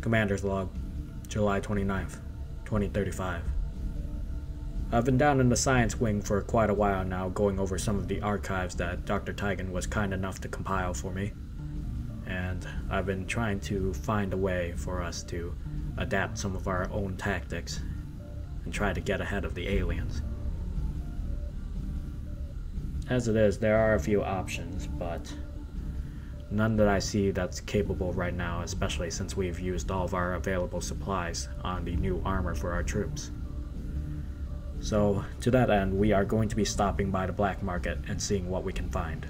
Commander's Log, July 29th, 2035. I've been down in the science wing for quite a while now, going over some of the archives that Dr. Tigan was kind enough to compile for me. And I've been trying to find a way for us to adapt some of our own tactics and try to get ahead of the aliens. As it is, there are a few options, but none that I see that's capable right now, especially since we've used all of our available supplies on the new armor for our troops. So, to that end, we are going to be stopping by the black market and seeing what we can find.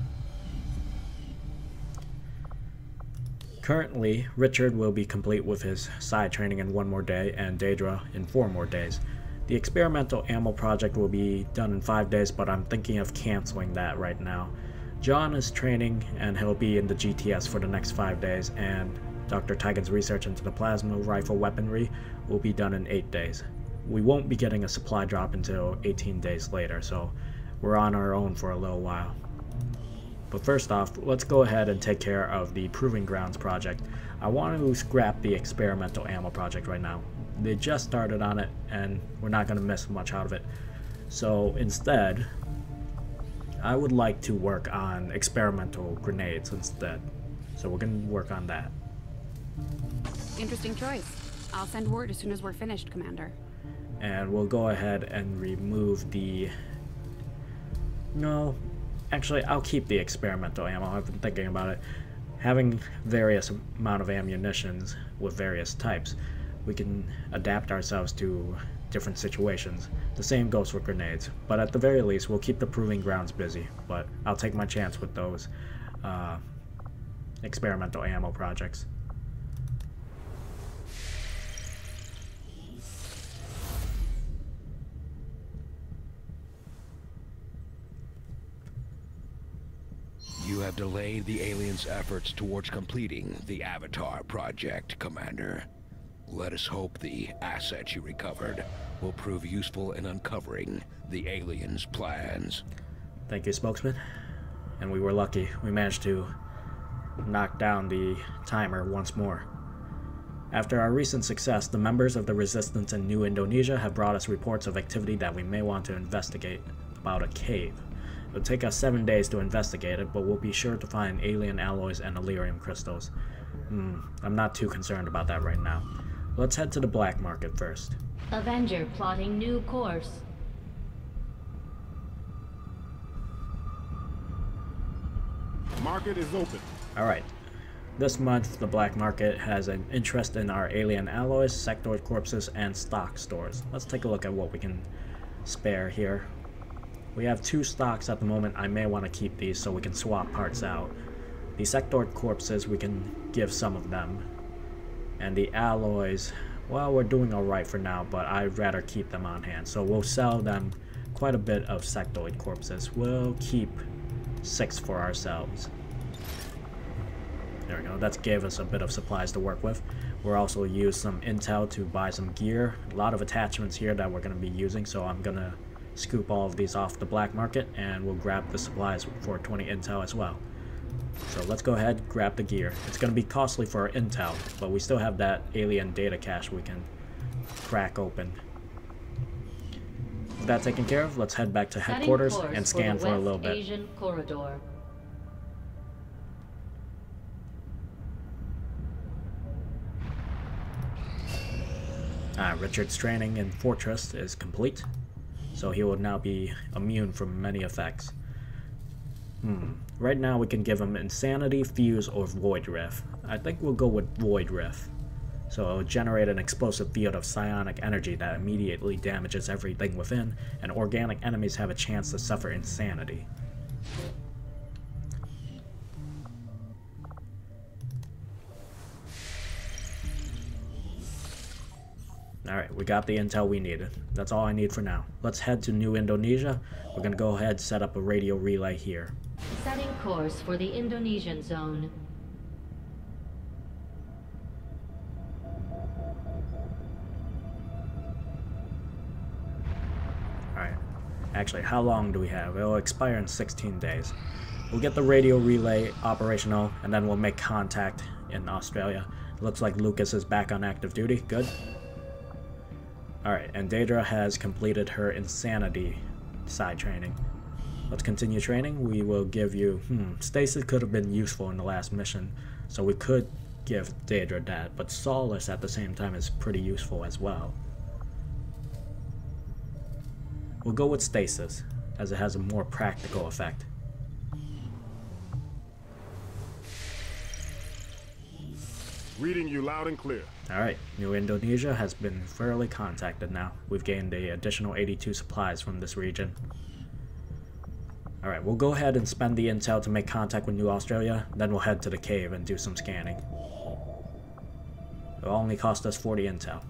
Currently, Richard will be complete with his side training in 1 more day, and Daedra in 4 more days. The experimental ammo project will be done in 5 days, but I'm thinking of canceling that right now. John is training, and he'll be in the GTS for the next 5 days, and Dr. Tigan's research into the plasma rifle weaponry will be done in 8 days. We won't be getting a supply drop until 18 days later, so we're on our own for a little while. But first off, let's go ahead and take care of the Proving Grounds project. I want to scrap the experimental ammo project right now. They just started on it, and we're not going to miss much out of it. So instead, I would like to work on experimental grenades instead. So we're going to work on that. Interesting choice. I'll send word as soon as we're finished, Commander. And we'll go ahead and remove the... No, actually I'll keep the experimental ammo. I've been thinking about it. Having various amount of ammunitions with various types, we can adapt ourselves to different situations. The same goes for grenades, but at the very least we'll keep the Proving Grounds busy. But I'll take my chance with those experimental ammo projects. You have delayed the aliens' efforts towards completing the Avatar project, Commander. Let us hope the assets you recovered will prove useful in uncovering the aliens' plans. Thank you, spokesman. And we were lucky. We managed to knock down the timer once more. After our recent success, the members of the Resistance in New Indonesia have brought us reports of activity that we may want to investigate about a cave. It'll take us 7 days to investigate it, but we'll be sure to find alien alloys and Elerium crystals. I'm not too concerned about that right now. Let's head to the black market first. Avenger plotting new course. Market is open. Alright. This month, the black market has an interest in our alien alloys, sectoid corpses, and stock stores. Let's take a look at what we can spare here. We have 2 stocks at the moment. I may want to keep these so we can swap parts out. The sectoid corpses, we can give some of them. And the alloys, well, we're doing alright for now, but I'd rather keep them on hand. So we'll sell them quite a bit of sectoid corpses. We'll keep 6 for ourselves. There we go. That gave us a bit of supplies to work with. We'll also use some intel to buy some gear. A lot of attachments here that we're going to be using, so I'm going to scoop all of these off the black market, and we'll grab the supplies for 20 intel as well. So let's go ahead, grab the gear. It's going to be costly for our intel, but we still have that alien data cache we can crack open. With that taken care of, let's head back to headquarters and scan for a little bit. Asian corridor. Richard's training in Fortress is complete, so he will now be immune from many effects. Right now we can give him Insanity, Fuse, or Void Rift. I think we'll go with Void Rift. So it will generate an explosive field of psionic energy that immediately damages everything within, and organic enemies have a chance to suffer insanity. Alright, we got the intel we needed. That's all I need for now. Let's head to New Indonesia. We're gonna go ahead and set up a radio relay here. Setting course for the Indonesian zone. Alright. Actually, how long do we have? It'll expire in 16 days. We'll get the radio relay operational, and then we'll make contact in Australia. Looks like Lucas is back on active duty. Good. Alright, and Daedra has completed her insanity side training. Let's continue training. We will give you... Stasis could have been useful in the last mission, so we could give Daedra that, but Solace at the same time is pretty useful as well. We'll go with Stasis, as it has a more practical effect. Reading you loud and clear. Alright, New Indonesia has been thoroughly contacted now. We've gained an additional 82 supplies from this region. Alright, we'll go ahead and spend the intel to make contact with New Australia, then we'll head to the cave and do some scanning. It'll only cost us 40 intel.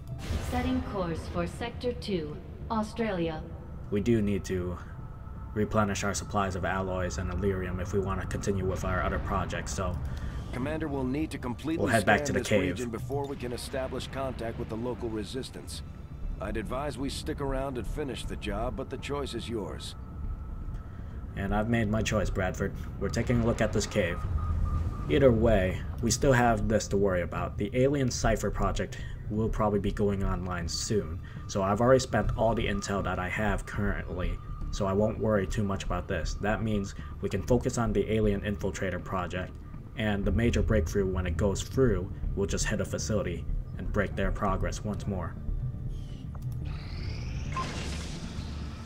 Setting course for Sector 2, Australia. We do need to replenish our supplies of alloys and Illyrium if we want to continue with our other projects, so... Commander will need to completely we'll head back to the this cave region before we can establish contact with the local resistance. I'd advise we stick around and finish the job, but the choice is yours. And I've made my choice, Bradford. We're taking a look at this cave. Either way, we still have this to worry about. The Alien Cipher project will probably be going online soon, so I've already spent all the intel that I have currently, so I won't worry too much about this. That means we can focus on the Alien Infiltrator project, and the major breakthrough, when it goes through, we'll just hit a facility and break their progress once more.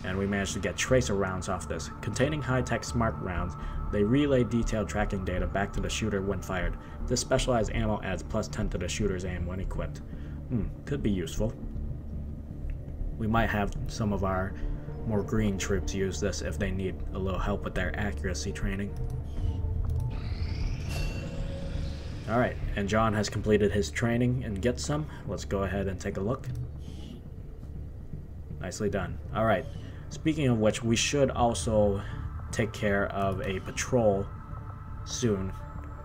And we managed to get tracer rounds off this. Containing high-tech smart rounds, they relay detailed tracking data back to the shooter when fired. This specialized ammo adds +10 to the shooter's aim when equipped. Could be useful. We might have some of our more green troops use this if they need a little help with their accuracy training. Alright, and John has completed his training and gets some. Let's go ahead and take a look. Nicely done. Alright, speaking of which, we should also take care of a patrol soon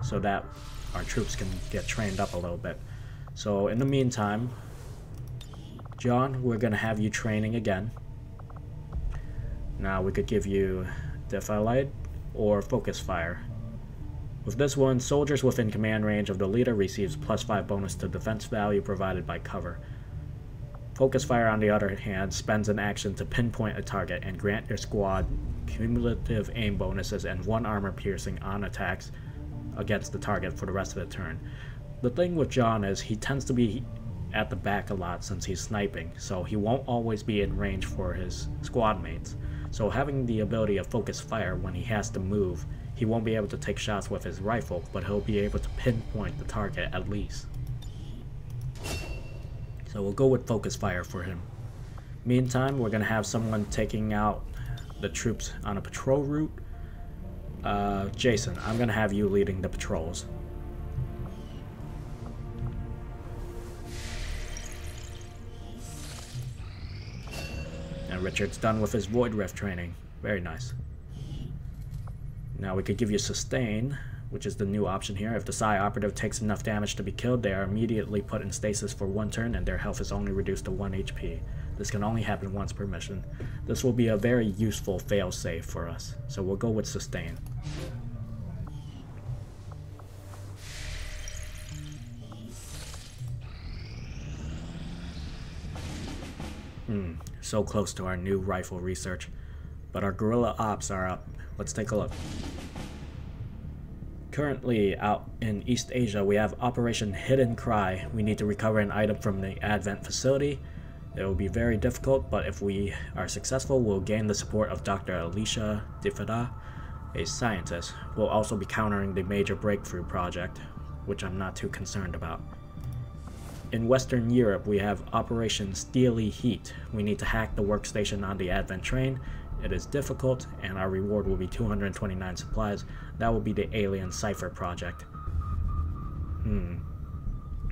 so that our troops can get trained up a little bit. So in the meantime, John, we're going to have you training again. Now we could give you Defilade or Focus Fire. With this one, soldiers within command range of the leader receives +5 bonus to defense value provided by cover. Focus Fire, on the other hand, spends an action to pinpoint a target and grant your squad cumulative aim bonuses and 1 armor piercing on attacks against the target for the rest of the turn. The thing with John is he tends to be at the back a lot since he's sniping, so he won't always be in range for his squad mates. So having the ability of Focus Fire when he has to move, he won't be able to take shots with his rifle, but he'll be able to pinpoint the target at least. So we'll go with Focus Fire for him. Meantime, we're going to have someone taking out the troops on a patrol route. Jason, I'm going to have you leading the patrols. And Richard's done with his Void Rift training. Very nice. Now we could give you Sustain, which is the new option here. If the Psi operative takes enough damage to be killed, they are immediately put in stasis for 1 turn and their health is only reduced to 1 HP. This can only happen once per mission. This will be a very useful failsafe for us, so we'll go with Sustain. So close to our new rifle research. But our guerrilla ops are up. Let's take a look. Currently out in East Asia, we have Operation Hidden Cry. We need to recover an item from the Advent facility. It will be very difficult, but if we are successful, we'll gain the support of Dr. Alicia Difada, a scientist. We'll also be countering the Major Breakthrough project, which I'm not too concerned about. In Western Europe, we have Operation Steely Heat. We need to hack the workstation on the Advent train. It is difficult, and our reward will be 229 supplies. That will be the Alien Cipher project.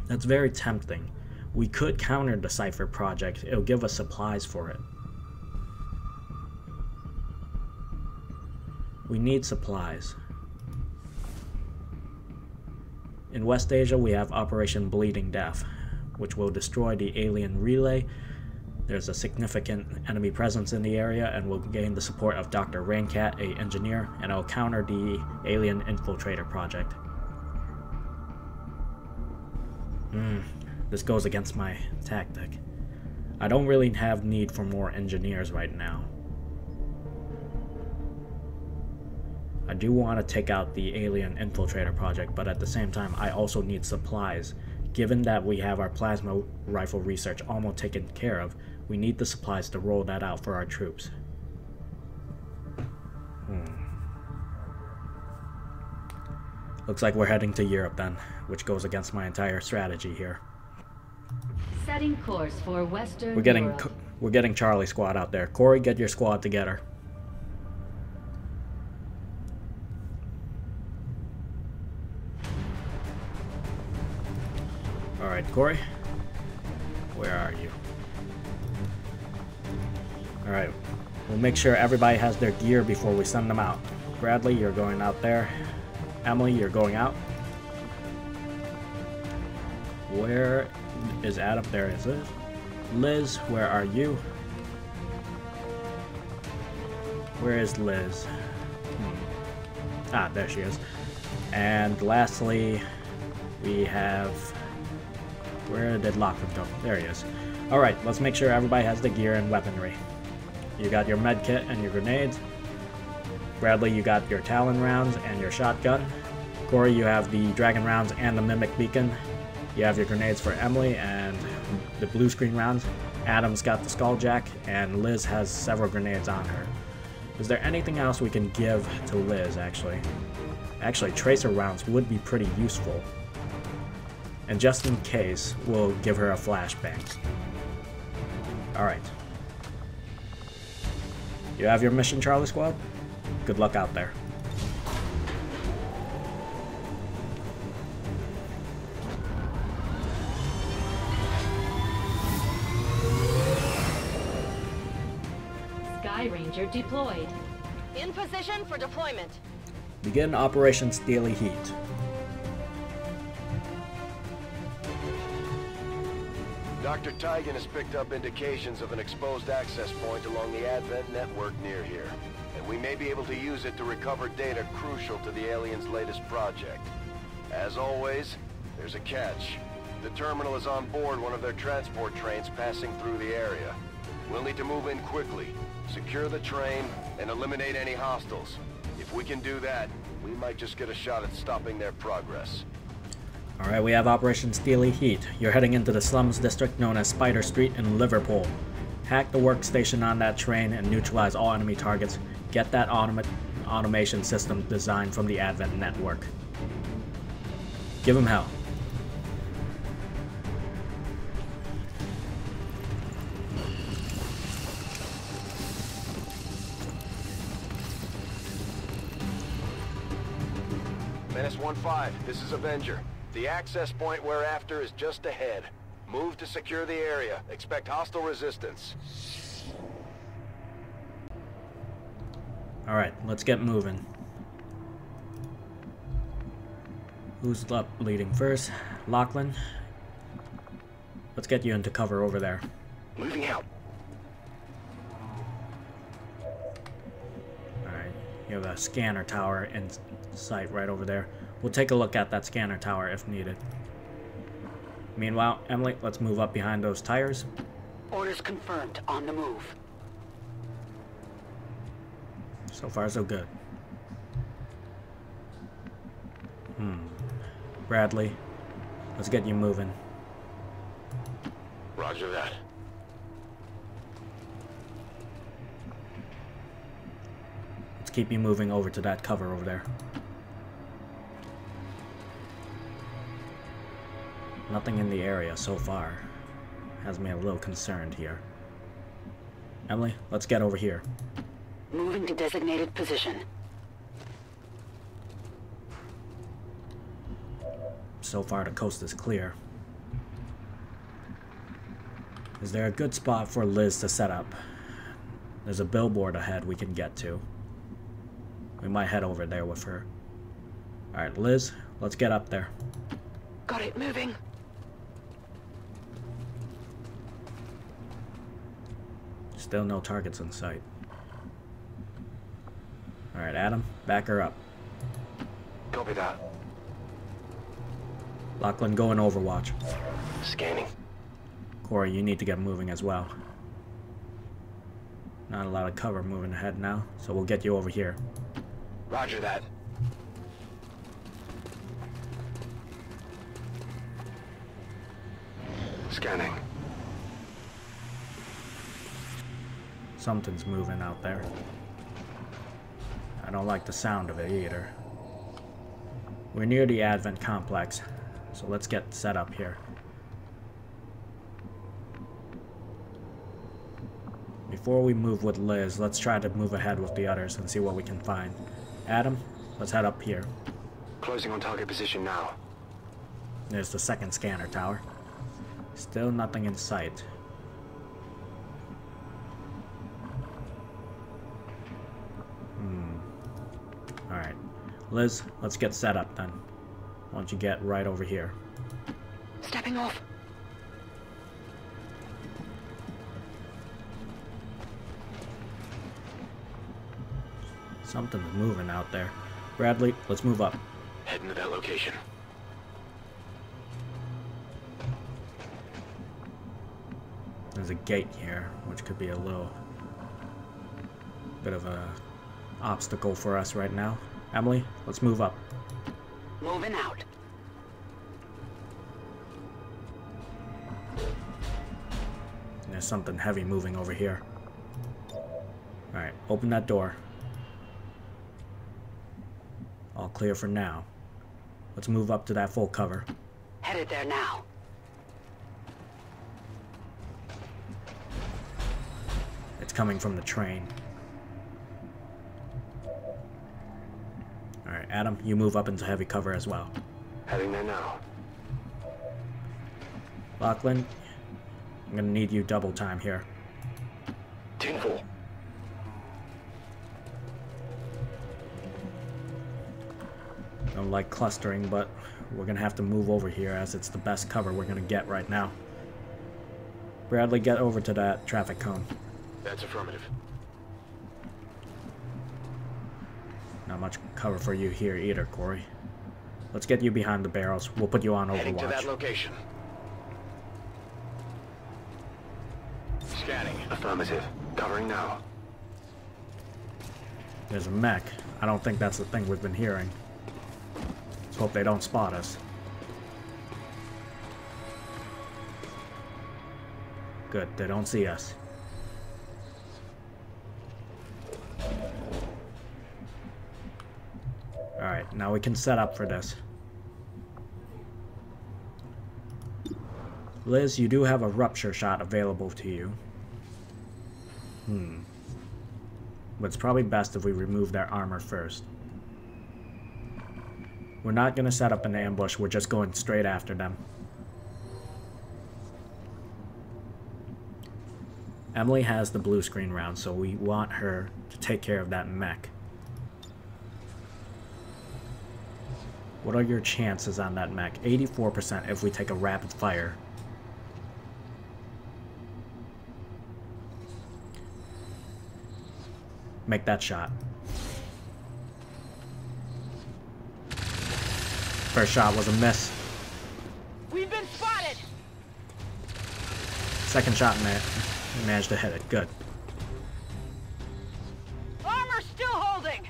That's very tempting. We could counter the Cipher project. It'll give us supplies for it. We need supplies. In West Asia, we have Operation Bleeding Death, which will destroy the alien relay. There's a significant enemy presence in the area, and we'll gain the support of Dr. Raincat, an engineer, and it'll counter the Alien Infiltrator project. This goes against my tactic. I don't really have need for more engineers right now. I do want to take out the alien infiltrator project, but at the same time I also need supplies. Given that we have our plasma rifle research almost taken care of, we need the supplies to roll that out for our troops. Looks like we're heading to Europe then, which goes against my entire strategy here. Setting course for Western We're getting Charlie squad out there. Corey, get your squad together. Alright, Corey. Where are you? Alright. We'll make sure everybody has their gear before we send them out. Bradley, you're going out there. Emily, you're going out. Where is Adam? There is Liz. Liz, where are you? Where is Liz? Ah, there she is. And lastly, we have... Where did Lockwood go? There he is. Alright, let's make sure everybody has the gear and weaponry. You got your med kit and your grenades. Bradley, you got your Talon rounds and your shotgun. Corey, you have the Dragon rounds and the Mimic beacon. You have your grenades for Emily and the blue screen rounds. Adam's got the Skulljack, and Liz has several grenades on her. Is there anything else we can give to Liz, actually? Actually, tracer rounds would be pretty useful. And just in case, we'll give her a flashbang. Alright. You have your mission, Charlie Squad? Good luck out there. Sky Ranger deployed. In position for deployment. Begin Operation Steely Heat. Dr. Tigan has picked up indications of an exposed access point along the Advent network near here, and we may be able to use it to recover data crucial to the aliens' latest project. As always, there's a catch. The terminal is on board one of their transport trains passing through the area. We'll need to move in quickly, secure the train, and eliminate any hostiles. If we can do that, we might just get a shot at stopping their progress. Alright, we have Operation Steely Heat. You're heading into the slums district known as Spider Street in Liverpool. Hack the workstation on that train and neutralize all enemy targets. Get that automation system designed from the Advent network. Give him hell. Menace 1-5, this is Avenger. The access point we're after is just ahead. Move to secure the area. Expect hostile resistance. Alright, let's get moving. Who's up leading first? Lachlan? Let's get you into cover over there. Moving out. Alright, you have a scanner tower in sight right over there. We'll take a look at that scanner tower if needed. Meanwhile, Emily, let's move up behind those tires. Orders confirmed. On the move. So far, so good. Bradley, let's get you moving. Roger that. Let's keep you moving over to that cover over there. Nothing in the area so far. Has me a little concerned here. Emily, let's get over here. Moving to designated position. So far, the coast is clear. Is there a good spot for Liz to set up? There's a billboard ahead we can get to. We might head over there with her. Alright, Liz, let's get up there. Got it moving. Still no targets in sight. Alright, Adam, back her up. Copy that. Lachlan, go in Overwatch. Scanning. Corey, you need to get moving as well. Not a lot of cover moving ahead now, so we'll get you over here. Roger that. Scanning. Something's moving out there. I don't like the sound of it either. We're near the Advent complex, so let's get set up here. Before we move with Liz, let's try to move ahead with the others and see what we can find. Adam, let's head up here. Closing on target position now. There's the second scanner tower. Still nothing in sight. Alright. Liz, let's get set up then. Why don't you get right over here? Stepping off. Something's moving out there. Bradley, let's move up. Heading to that location. There's a gate here, which could be a little bit of a obstacle for us right now. Emily, let's move up. Moving out. There's something heavy moving over here. Alright, open that door. All clear for now. Let's move up to that full cover. Headed there now. It's coming from the train. Alright, Adam, you move up into heavy cover as well. Heading there now. Lachlan, I'm gonna need you double time here. Tinful. Don't like clustering, but we're gonna have to move over here as it's the best cover we're gonna get right now. Bradley, get over to that traffic cone. That's affirmative. Not much cover for you here either, Corey. Let's get you behind the barrels. We'll put you on Overwatch. Heading to that location. Scanning. Affirmative. Covering now. There's a mech. I don't think that's the thing we've been hearing. Let's hope they don't spot us. Good, they don't see us. Alright, now we can set up for this. Liz, you do have a rupture shot available to you. But it's probably best if we remove their armor first. We're not going to set up an ambush, we're just going straight after them. Emily has the blue screen round, so we want her to take care of that mech. What are your chances on that mech? 84% if we take a rapid fire. Make that shot. First shot was a miss. We've been spotted! Second shot, managed to hit it. Good. Armor still holding!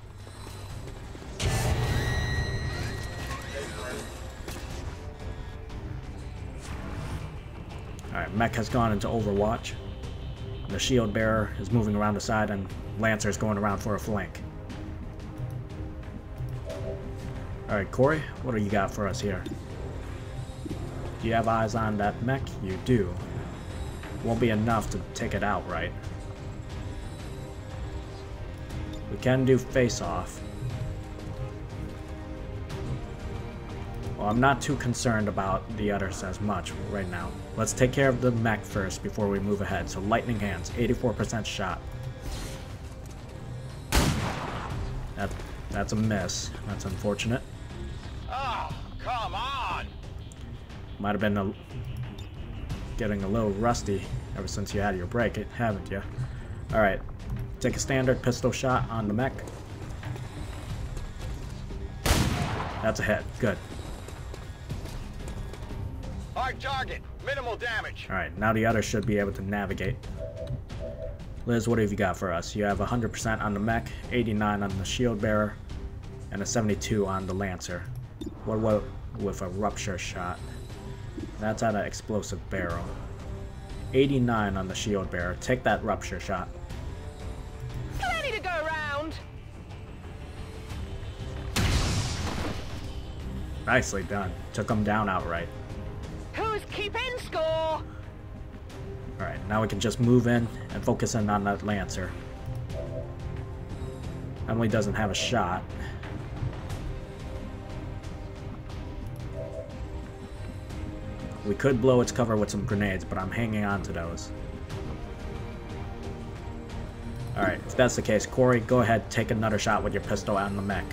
Alright, mech has gone into Overwatch. The shield bearer is moving around the side and Lancer is going around for a flank. Alright, Corey, what do you got for us here? Do you have eyes on that mech? You do. Won't be enough to take it out, right? We can do face-off. Well, I'm not too concerned about the others as much right now. Let's take care of the mech first before we move ahead. So lightning hands, 84% shot. That's a miss. That's unfortunate. Oh, come on! Might have been getting a little rusty ever since you had your break, haven't you? Alright, take a standard pistol shot on the mech. That's a hit. Good. Hard target. Minimal damage. Alright, now the others should be able to navigate. Liz, what have you got for us? You have 100% on the mech, 89 on the shield bearer, and a 72 on the lancer. What about with a rupture shot? That's at an explosive barrel. 89 on the shield bearer. Take that rupture shot. Plenty to go around. Nicely done. Took him down outright. Who's keeping score? Alright, now we can just move in and focus in on that lancer. Emily doesn't have a shot. We could blow its cover with some grenades, but I'm hanging on to those. Alright, if that's the case, Corey, go ahead, take another shot with your pistol on the mech.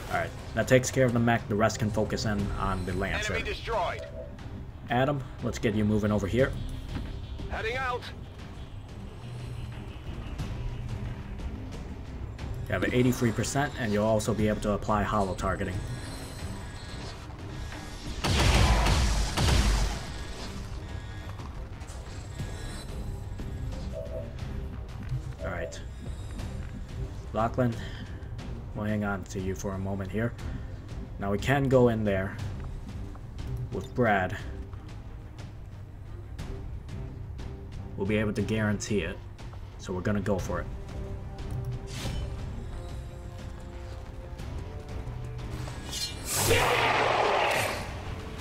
Alright, that takes care of the mech, the rest can focus in on the lancer. Enemy destroyed. Adam, let's get you moving over here. Heading out. You have an 83%, and you'll also be able to apply hollow targeting. Alright. Lachlan, we'll hang on to you for a moment here. Now we can go in there with Brad. We'll be able to guarantee it, so we're gonna go for it.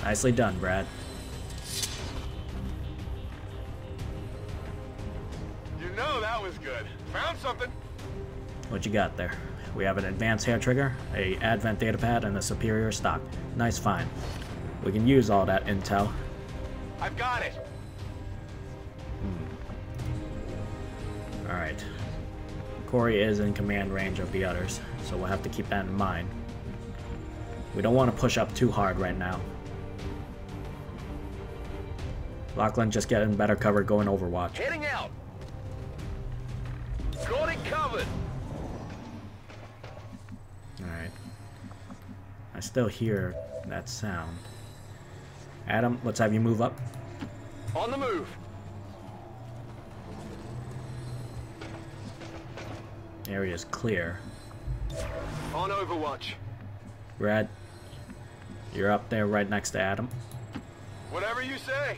Nicely done, Brad. You know that was good. Found something. What you got there? We have an advanced hair trigger, a advent data pad, and a superior stock. Nice find. We can use all that intel. I've got it. Alright. Corey is in command range of the others, so we'll have to keep that in mind. We don't want to push up too hard right now. Lachlan just getting better cover going Overwatch. Heading out. Got it covered. Alright. I still hear that sound. Adam, let's have you move up. On the move. Area's clear. On Overwatch. Brad, you're up there right next to Adam. Whatever you say.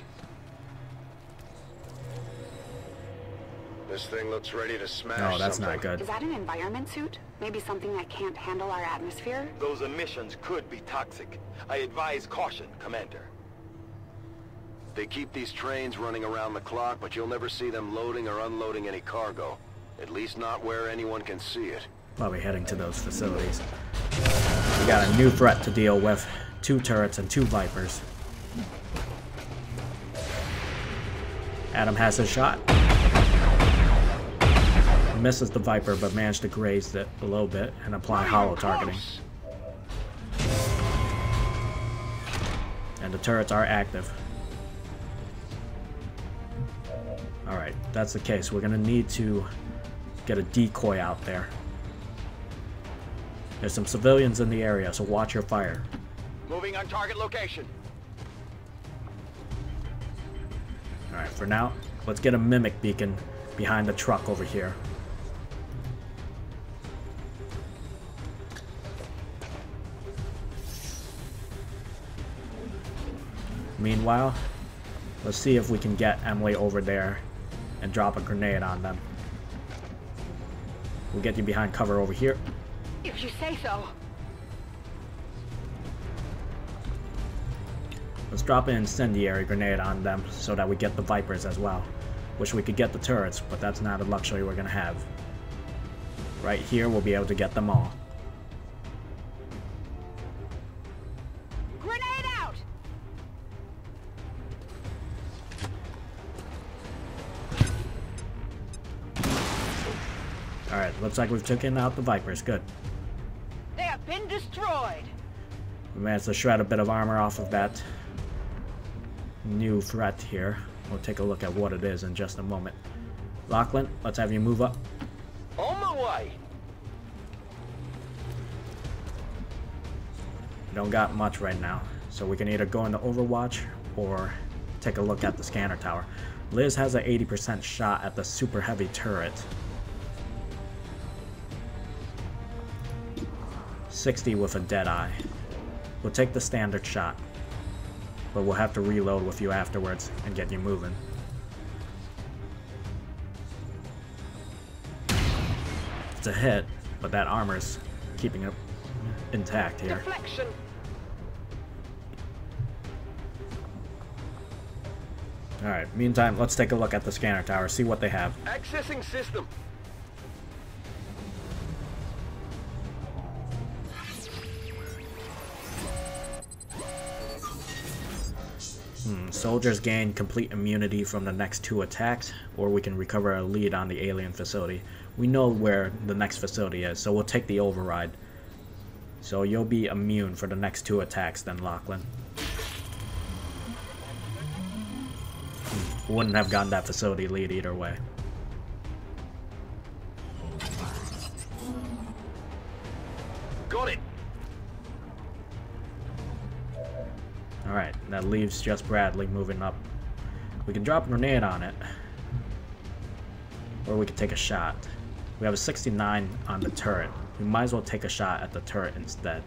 This thing looks ready to smash. No, that's something. not good. Is that an environment suit? Maybe something that can't handle our atmosphere? Those emissions could be toxic. I advise caution, Commander. They keep these trains running around the clock, but you'll never see them loading or unloading any cargo. At least not where anyone can see it. Probably heading to those facilities. We got a new threat to deal with. 2 turrets and 2 Vipers. Adam has his shot. Misses the Viper, but managed to graze it a little bit and apply hollow targeting. And the turrets are active. Alright, that's the case. We're gonna need to get a decoy out there. There's some civilians in the area, so watch your fire. Moving on target location. Alright, for now, let's get a mimic beacon behind the truck over here. Meanwhile, let's see if we can get Emily over there and drop a grenade on them. We'll get you behind cover over here. If you say so. Let's drop an incendiary grenade on them so that we get the Vipers as well. Wish we could get the turrets, but that's not a luxury we're gonna have. Right here, we'll be able to get them all. Grenade out! Alright, looks like we've taken out the Vipers. Good. They have been destroyed. We managed to shred a bit of armor off of that new threat here. We'll take a look at what it is in just a moment. Lachlan, let's have you move up. On my way. don't got much right now, so we can either go into Overwatch or take a look at the scanner tower. Liz has an 80% shot at the super heavy turret. 60 with a dead eye. We'll take the standard shot, but we'll have to reload with you afterwards and get you moving. It's a hit, but that armor's keeping it intact here. Deflection. Alright, meantime, let's take a look at the scanner tower, see what they have. Accessing system. Soldiers gain complete immunity from the next 2 attacks, or we can recover a lead on the alien facility. We know where the next facility is, so we'll take the override. So you'll be immune for the next 2 attacks then, Lachlan. Wouldn't have gotten that facility lead either way. Got it. Alright, that leaves just Bradley moving up. We can drop a grenade on it, or we can take a shot. We have a 69 on the turret. We might as well take a shot at the turret instead.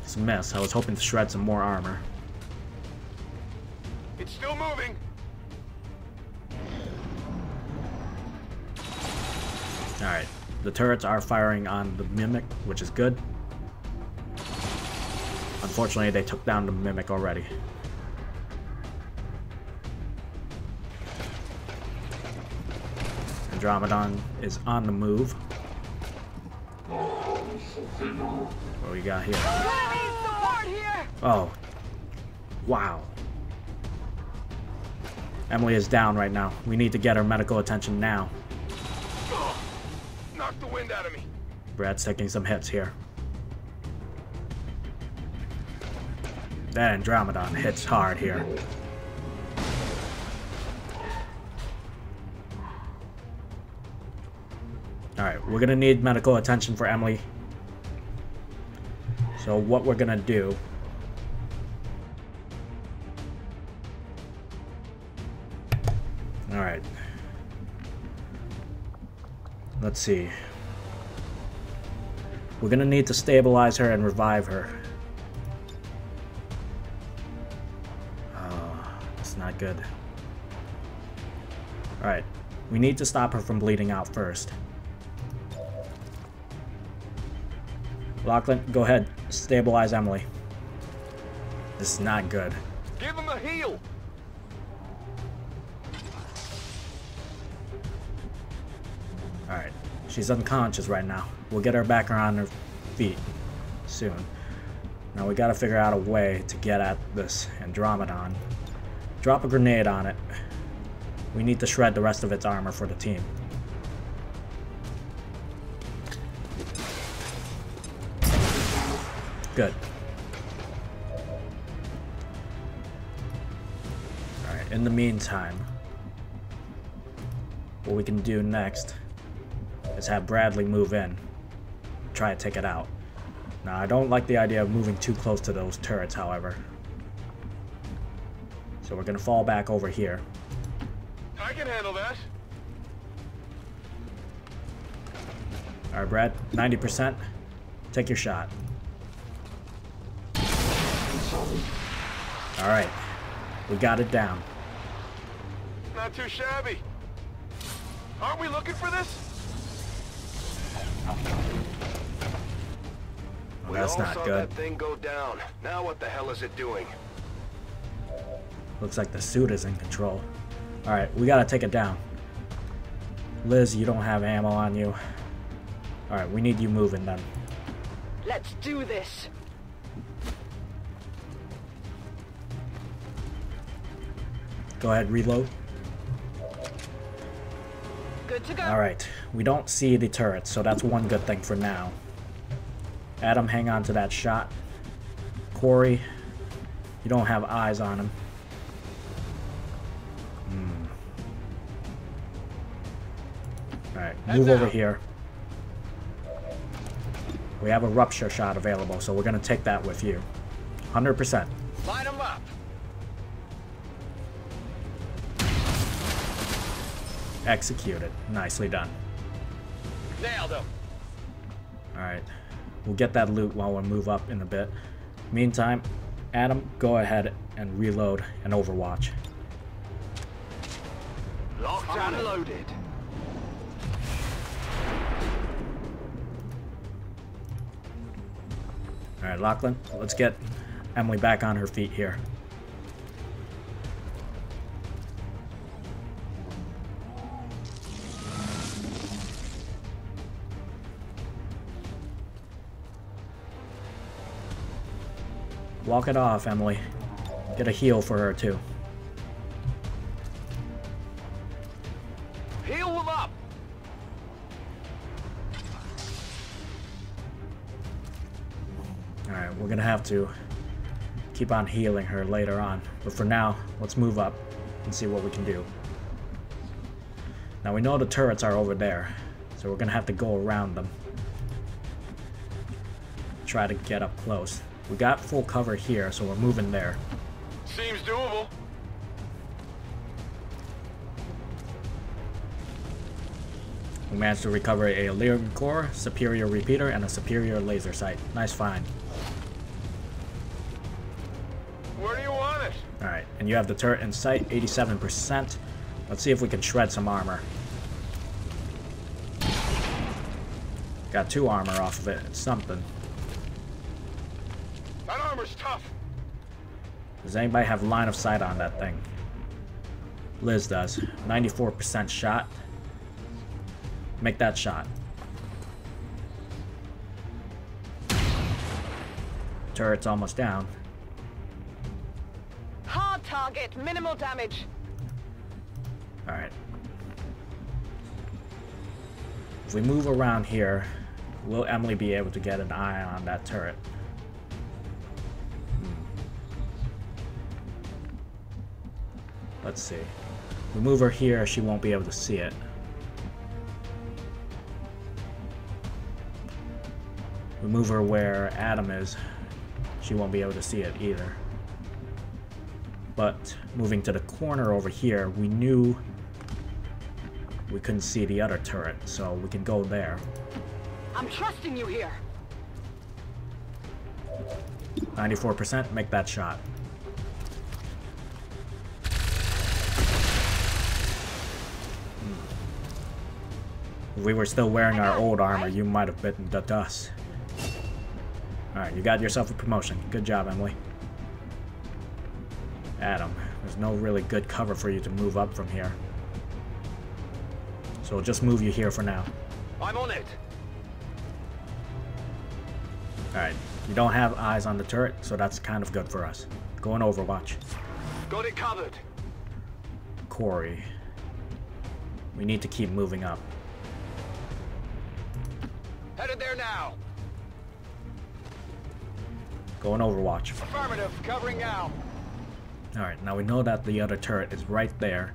It's a miss. I was hoping to shred some more armor. It's still moving. Alright, the turrets are firing on the Mimic, which is good. Unfortunately, they took down the Mimic already. Andromedon is on the move. What we got here? Oh. Wow. Emily is down right now. We need to get her medical attention now. Knock the wind out of me. Brad's taking some hits here. That Andromedon hits hard here. Alright, we're gonna need medical attention for Emily. So what we're gonna do... Alright. Let's see. We're gonna need to stabilize her and revive her. Oh, it's not good. Alright. We need to stop her from bleeding out first. Lachlan, go ahead. Stabilize Emily. This is not good. Give him a heal. Alright. She's unconscious right now. We'll get her back on her feet soon. Now we gotta figure out a way to get at this Andromedon. Drop a grenade on it. We need to shred the rest of its armor for the team. Good. Alright, in the meantime, what we can do next is have Bradley move in. Try to take it out. Now, I don't like the idea of moving too close to those turrets, however. So we're gonna fall back over here. I can handle that. Alright, Brad, 90%. Take your shot. Alright, we got it down. Not too shabby. Aren't we looking for this? Well, that's not saw good. That thing go down. Now what the hell is it doing? Looks like the suit is in control. Alright, we gotta take it down. Liz, you don't have ammo on you. Alright, we need you moving then. Let's do this. Go ahead, reload. Good to go. Alright, we don't see the turrets, so that's one good thing for now. Adam, hang on to that shot. Corey, you don't have eyes on him. Alright, Move over here. We have a rupture shot available, so we're going to take that with you. 100%. Line them up. Executed. Nicely done. Nailed them. Alright. We'll get that loot while we move up in a bit. Meantime, Adam, go ahead and reload and overwatch. Locked and loaded. Alright, Lachlan, let's get Emily back on her feet here. Walk it off, Emily. Get a heal for her, too. Heal them up. Alright, we're gonna have to keep on healing her later on. But for now, let's move up and see what we can do. Now we know the turrets are over there, so we're gonna have to go around them. Try to get up close. We got full cover here, so we're moving there. Seems doable. We managed to recover a layered core, superior repeater, and a superior laser sight. Nice find. Where do you want it? Alright, and you have the turret in sight, 87%. Let's see if we can shred some armor. Got 2 armor off of it. It's something. That armor's tough. Does anybody have line of sight on that thing? Liz does. 94% shot. Make that shot. Turret's almost down. Hard target, minimal damage. Alright. If we move around here, will Emily be able to get an eye on that turret? Let's see. If we move her here, she won't be able to see it. If we move her where Adam is, she won't be able to see it either. But moving to the corner over here, we knew we couldn't see the other turret, so we can go there. I'm trusting you here. 94%, make that shot. If we were still wearing our old armor, you might have bitten the dust. Alright, you got yourself a promotion. Good job, Emily. Adam, there's no really good cover for you to move up from here. So we'll just move you here for now. I'm on it. Alright, you don't have eyes on the turret, so that's kind of good for us. Go in Overwatch. Got it covered. Corey. We need to keep moving up. Headed there now. Go in Overwatch. Affirmative. Covering now. Alright, now we know that the other turret is right there.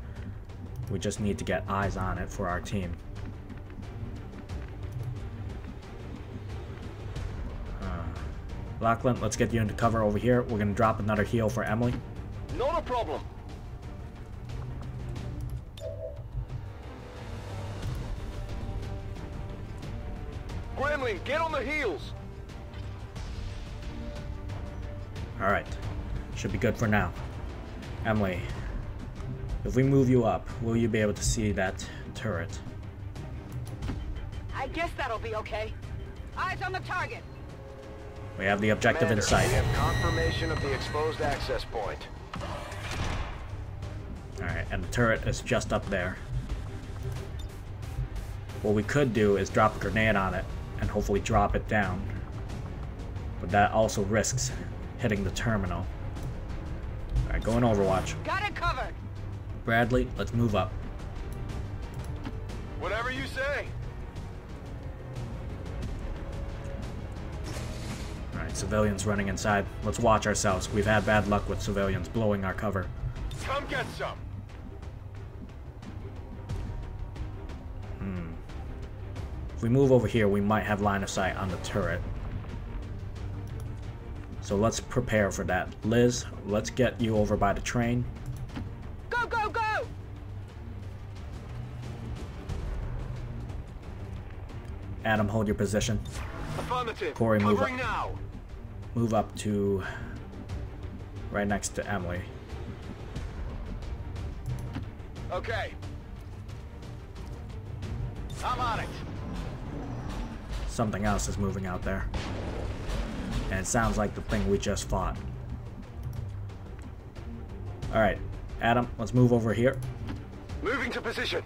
We just need to get eyes on it for our team. Lachlan, let's get you into cover over here. We're going to drop another heal for Emily. Not a problem. Gremlin, get on the heels. Alright, should be good for now. Emily, if we move you up, will you be able to see that turret? I guess that'll be okay. Eyes on the target. We have the objective in sight. We have confirmation of the exposed access point. Alright, and the turret is just up there. What we could do is drop a grenade on it and hopefully drop it down. But that also risks hitting the terminal. Alright, go in Overwatch. Got it covered. Bradley, let's move up. Whatever you say. Alright, civilians running inside. Let's watch ourselves. We've had bad luck with civilians blowing our cover. Come get some. we move over here, we might have line of sight on the turret. So let's prepare for that. Liz, let's get you over by the train. Go, go, go! Adam, hold your position. Affirmative. Corey, move Covering up. now. Move up to right next to Emily. Okay. I'm on it. Something else is moving out there. And it sounds like the thing we just fought. Alright, Adam, let's move over here. Moving to position.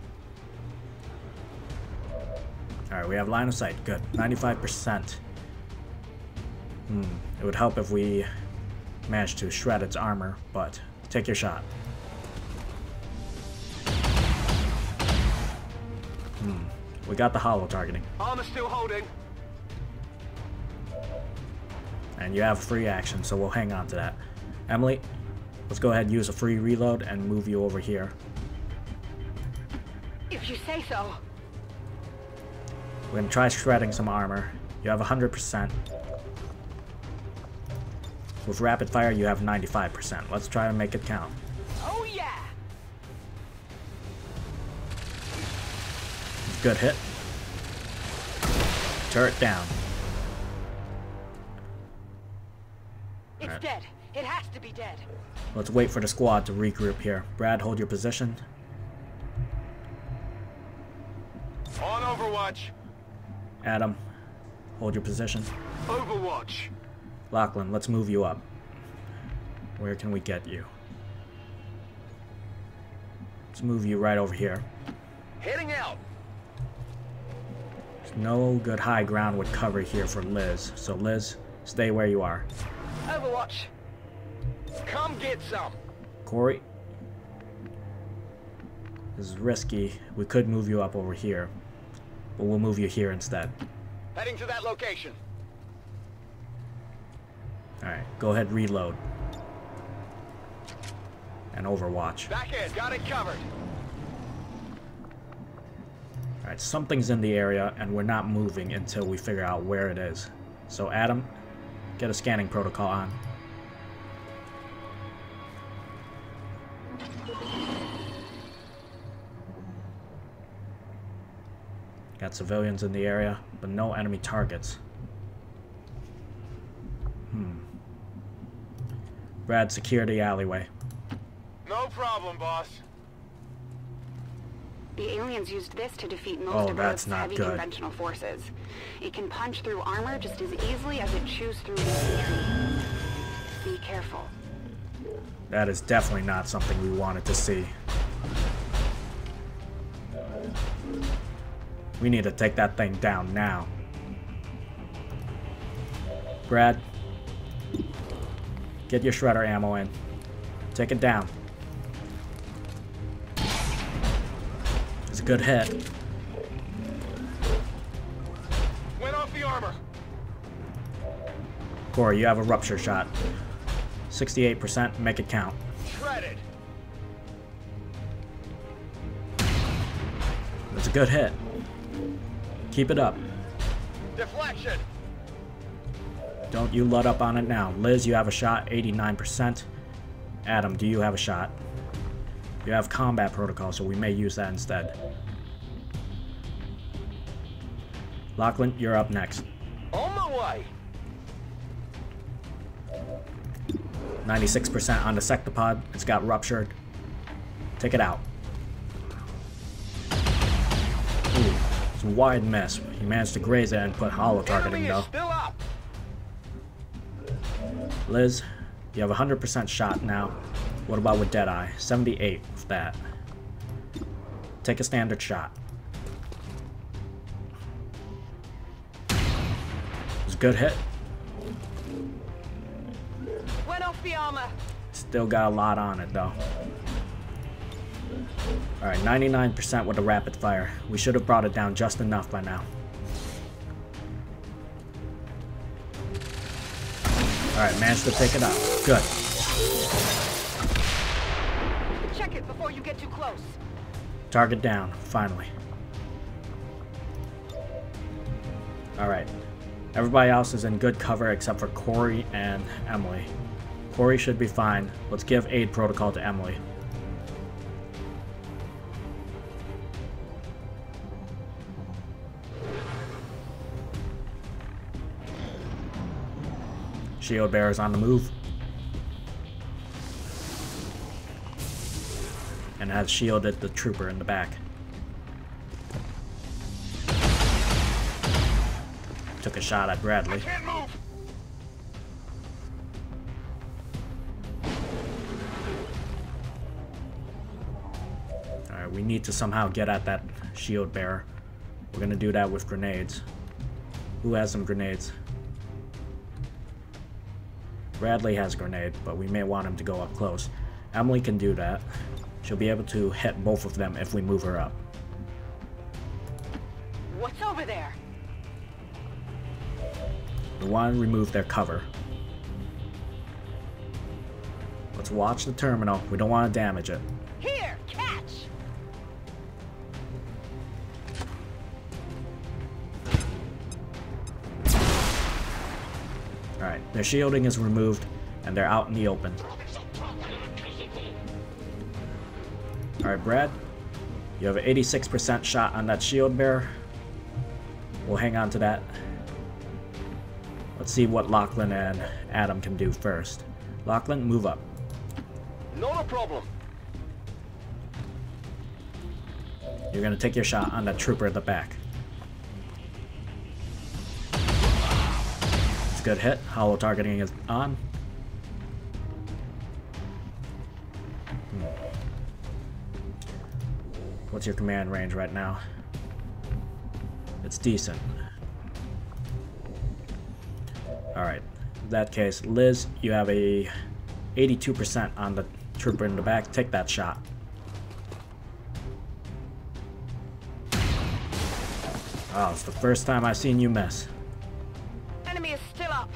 Alright, we have line of sight. Good. 95%. It would help if we managed to shred its armor, but take your shot. We got the hollow targeting. Armor still holding. And you have free action, so we'll hang on to that. Emily, let's go ahead and use a free reload and move you over here. If you say so. We're gonna try shredding some armor. You have 100%. With rapid fire, you have 95%. Let's try to make it count. Oh yeah! Good hit. Turret down. It's Alright. dead. It has to be dead. Let's wait for the squad to regroup here. Brad, hold your position. On Overwatch. Adam, hold your position. Overwatch. Lachlan, let's move you up. Where can we get you? Let's move you right over here. Heading out. There's no good high ground with cover here for Liz. So Liz, stay where you are. Overwatch. Come get some. Corey, this is risky. We could move you up over here, but we'll move you here instead. Heading to that location. Alright, go ahead, reload. And Overwatch. Back in. Got it covered. Alright, something's in the area, and we're not moving until we figure out where it is. So Adam, get a scanning protocol on. Got civilians in the area, but no enemy targets. Brad, secure the alleyway. No problem, boss. The aliens used this to defeat most Oh, of that's Earth's not heavy good. conventional forces. It can punch through armor just as easily as it chews through infantry. Be careful. That is definitely not something we wanted to see. We need to take that thing down now. Brad, get your shredder ammo in. Take it down. It's a good hit. Went off the armor. Corey, you have a rupture shot. 68%, make it count. Shredded. That's a good hit. Keep it up. Deflection. Don't you let up on it now. Liz, you have a shot, 89%. Adam, do you have a shot? You have combat protocol, so we may use that instead. Lachlan, you're up next. On my way. 96% on the sectopod. It's got ruptured. Take it out. Ooh, it's a wide miss. He managed to graze it and put hollow targeting Enemy though. is still up. Liz, you have 100% shot now. What about with Deadeye? 78 with that. Take a standard shot. It's a good hit. Went off the armor. Still got a lot on it though. Alright, 99% with the rapid fire. We should have brought it down just enough by now. Alright, managed to take it out. Good. Check it before you get too close. Target down, finally. Alright. Everybody else is in good cover except for Corey and Emily. Corey should be fine. Let's give aid protocol to Emily. Shield bearer's on the move. And has shielded the trooper in the back. Took a shot at Bradley. Can't move. Alright, we need to somehow get at that shield bearer. We're gonna do that with grenades. Who has some grenades? Bradley has a grenade, but we may want him to go up close. Emily can do that. She'll be able to hit both of them if we move her up. What's over there? We want to remove their cover. Let's watch the terminal. We don't want to damage it. Here, catch! Alright, their shielding is removed, and they're out in the open. Alright, Brad. You have an 86% shot on that shield bearer. We'll hang on to that. Let's see what Lachlan and Adam can do first. Lachlan, move up. Not a problem. You're gonna take your shot on that trooper at the back. It's a good hit. Hollow targeting is on. What's your command range right now? It's decent. Alright, in that case, Liz, you have a 82% on the trooper in the back. Take that shot. Oh, it's the first time I've seen you miss. Enemy is still up.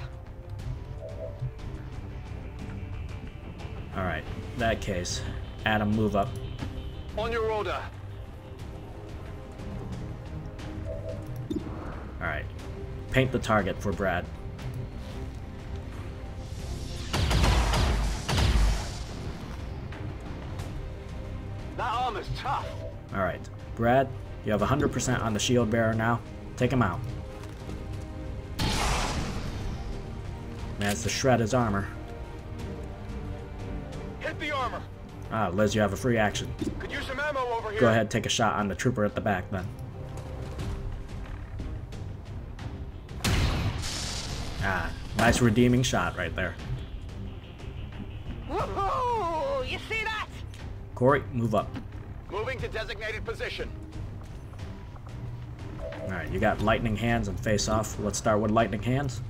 Alright, in that case, Adam, move up. On your order. Alright, paint the target for Brad. That armor's tough. Alright, Brad, you have 100% on the shield bearer now. Take him out. Managed to shred his armor. Hit the armor. Ah, Liz, you have a free action. Could use some ammo over here. Go ahead, take a shot on the trooper at the back then. Ah, nice redeeming shot right there. Woohoo! You see that? Corey, move up. Moving to designated position. Alright, you got lightning hands and face off. Let's start with lightning hands.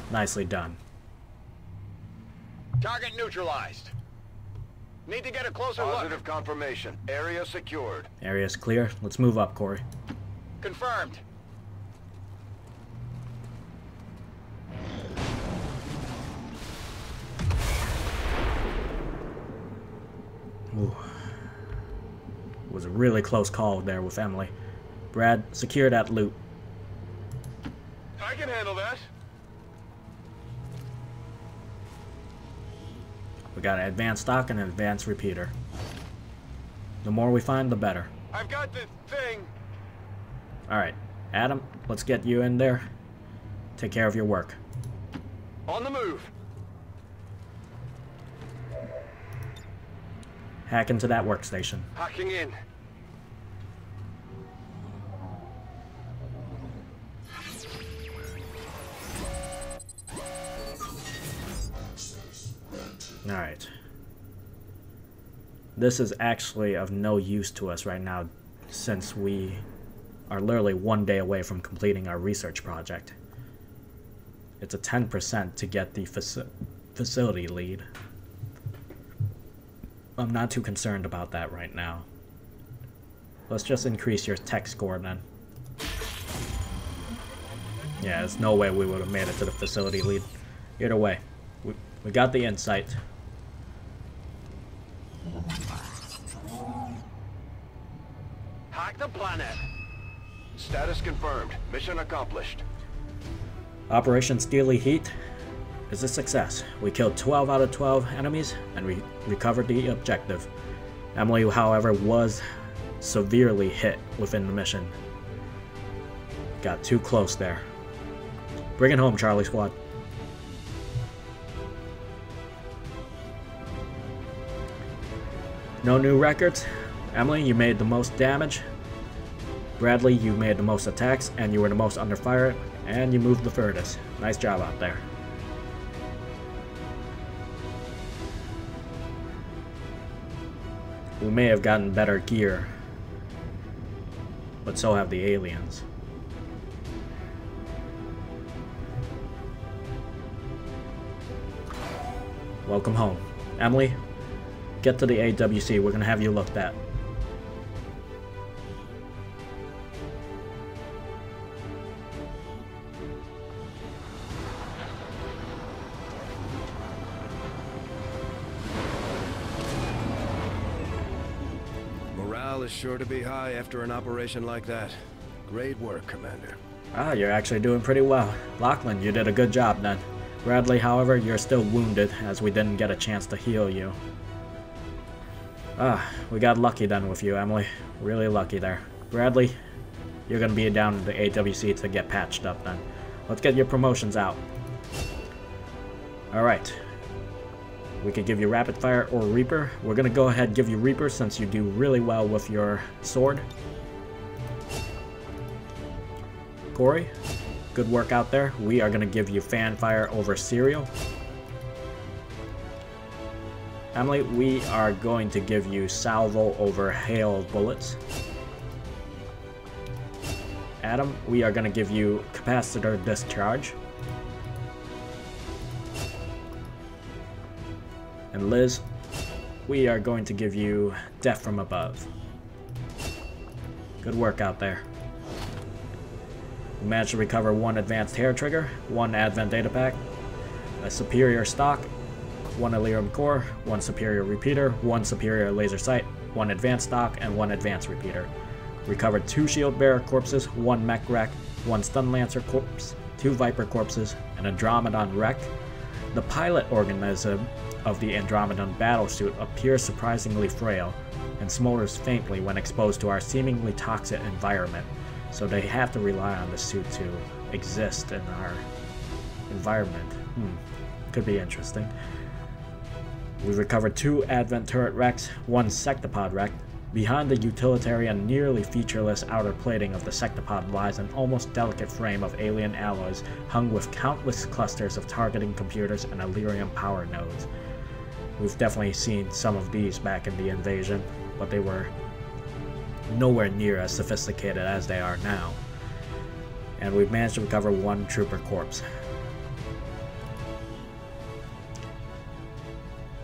Nicely done. Target neutralized. Need to get a closer Positive look. confirmation. Area secured. Area's clear. Let's move up, Corey. Confirmed. Ooh. It was a really close call there with Emily. Brad, secure that loot. I can handle that. We got an advanced stock and an advanced repeater. The more we find, the better. I've got the thing. Alright, Adam, let's get you in there. Take care of your work. On the move. Hack into that workstation. Hacking in. Alright. This is actually of no use to us right now, since we are literally 1 day away from completing our research project. It's a 10% to get the facility lead. I'm not too concerned about that right now. Let's just increase your tech score then. Yeah, there's no way we would have made it to the facility lead. Either way, we got the insight. attack the planet. Status confirmed. Mission accomplished. Operation Steely Heat is a success. We killed 12 out of 12 enemies and we recovered the objective. Emily, however, was severely hit within the mission. Got too close there. Bring it home, Charlie Squad. No new records. Emily, you made the most damage. Bradley, you made the most attacks, and you were the most under fire, and you moved the furthest. Nice job out there. We may have gotten better gear, but so have the aliens. Welcome home. Emily, get to the AWC. We're gonna have you looked at. Morale is sure to be high after an operation like that. Great work, Commander. Ah, you're actually doing pretty well. Lachlan, you did a good job then. Bradley, however, you're still wounded, as we didn't get a chance to heal you. Ah, we got lucky then with you, Emily. Really lucky there. Bradley, you're gonna be down in the AWC to get patched up then. Let's get your promotions out. Alright. We could give you Rapid Fire or Reaper. We're gonna go ahead and give you Reaper since you do really well with your sword. Corey, good work out there. We are gonna give you Fan Fire over Serial. Emily, we are going to give you Salvo over Hail Bullets. Adam, we are going to give you Capacitor Discharge. And Liz, we are going to give you Death from Above. Good work out there. We managed to recover 1 advanced hair trigger, 1 advent data pack, a superior stock, 1 Elerium core, 1 superior repeater, 1 superior laser sight, 1 advanced stock, and 1 advanced repeater. Recovered 2 shield bearer corpses, 1 mech wreck, 1 stun lancer corpse, 2 viper corpses, an Andromedon wreck. The pilot organism of the Andromedon battlesuit appears surprisingly frail and smolders faintly when exposed to our seemingly toxic environment, so they have to rely on the suit to exist in our environment. Could be interesting. We recovered 2 Advent turret wrecks, 1 sectopod wreck. Behind the utilitarian, nearly featureless outer plating of the sectopod lies an almost delicate frame of alien alloys hung with countless clusters of targeting computers and Elerium power nodes. We've definitely seen some of these back in the invasion, but they were nowhere near as sophisticated as they are now. And we've managed to recover 1 trooper corpse.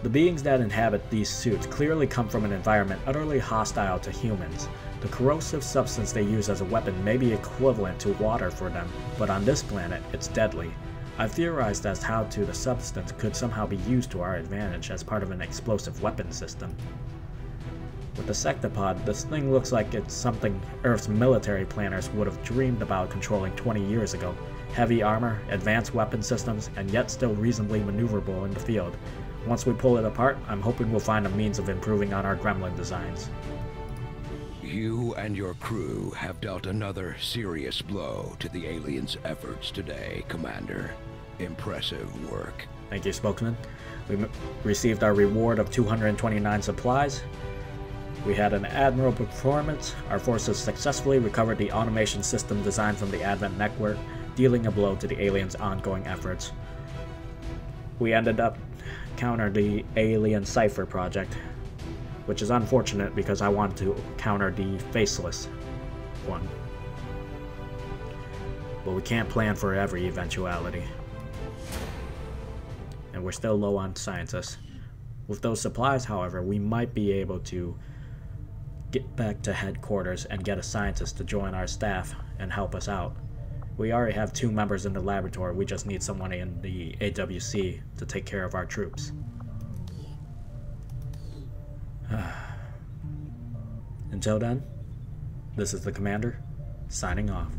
The beings that inhabit these suits clearly come from an environment utterly hostile to humans. The corrosive substance they use as a weapon may be equivalent to water for them, but on this planet, it's deadly. I've theorized as how the substance could somehow be used to our advantage as part of an explosive weapon system. With the sectopod, this thing looks like it's something Earth's military planners would have dreamed about controlling 20 years ago. Heavy armor, advanced weapon systems, and yet still reasonably maneuverable in the field. Once we pull it apart, I'm hoping we'll find a means of improving on our gremlin designs. You and your crew have dealt another serious blow to the aliens' efforts today, Commander. Impressive work. Thank you, Spokesman. We received our reward of 229 supplies. We had an admirable performance. Our forces successfully recovered the automation system designed from the Advent network, dealing a blow to the aliens' ongoing efforts. We ended up counter the Alien Cipher project, which is unfortunate because I want to counter the Faceless one. But we can't plan for every eventuality. And we're still low on scientists. With those supplies, however, we might be able to get back to headquarters and get a scientist to join our staff and help us out. We already have 2 members in the laboratory, we just need someone in the AWC to take care of our troops. Until then, This is the Commander, signing off.